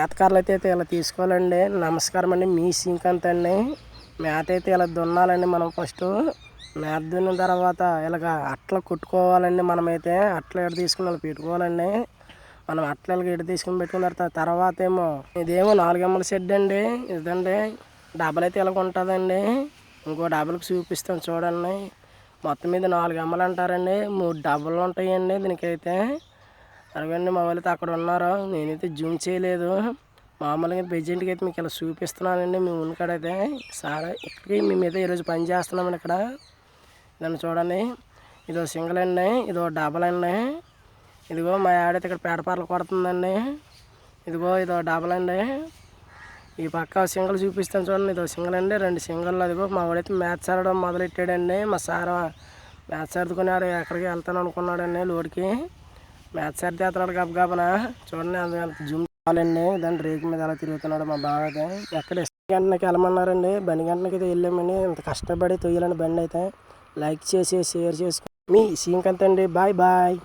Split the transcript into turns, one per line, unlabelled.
మేతకారులు అయితే ఇలా తీసుకోవాలండి. నమస్కారం అండి. మీ శ్రీకాంత్ అండి. మేత అయితే ఇలా దున్నాలండి. మనం ఫస్ట్ మేత దున్నిన తర్వాత ఇలాగ అట్లా కుట్టుకోవాలండి. మనమైతే అట్లా ఎడ తీసుకుని అలా పెట్టుకోవాలండి. మనం అట్లా ఎడ తీసుకుని పెట్టుకున్న తర్వాత ఏమో ఇదేమో 4 ఎమ్మల షెడ్ అండి. ఇదండి డబ్బలు అయితే ఇలాగ ఉంటుందండి. ఇంకో డబ్బలకు చూపిస్తాను చూడండి. మొత్తం మీద 4 ఎమ్మలు అంటారండి. 3 డబ్బలు ఉంటాయండి దీనికైతే. అరగండి మా వాళ్ళైతే అక్కడ ఉన్నారు. నేనైతే జూమ్ చేయలేదు. మామూలుగా ప్రెజెంట్గా అయితే మీకు ఇలా చూపిస్తున్నానండి. మేము ఉన్నకాడైతే సార్ ఇక్కడికి మేమైతే ఈరోజు పని చేస్తున్నామండి. ఇక్కడ దాన్ని చూడండి. ఇదో సింగిల్ అండి, ఇదో డబల్ అండి. ఇదిగో మా ఆడైతే ఇక్కడ పేడపారలు కొడుతుందండి. ఇదిగో ఇదో డబల్ అండి. ఈ పక్క సింగిల్ చూపిస్తాను చూడండి. ఇదో సింగిల్ అండి, 2 సింగిల్. అదిగో మా వాడైతే మ్యాచ్ ఆడడం మొదలెట్టాడండి. మా సార్ మ్యాచ్ ఆడుకున్నాడు. ఎక్కడికి వెళ్తాను అనుకున్నాడండి లోడ్కి. మ్యాచ్ ఆడితే అతను గబగబనా చూడండి. అంత జూమ్ కావాలండి. దాని రేకు మీద అలా తిరుగుతున్నాడు మా బావ అయితే. ఎక్కడ గంటకి వెళ్ళమన్నారండి. బండి గంటకి అయితే వెళ్ళామండి. ఇంత కష్టపడి తొయ్యాలని బండి అయితే. లైక్ చేసి షేర్ చేసుకో. మీ శ్రీకాంత్ అండి. Bye bye.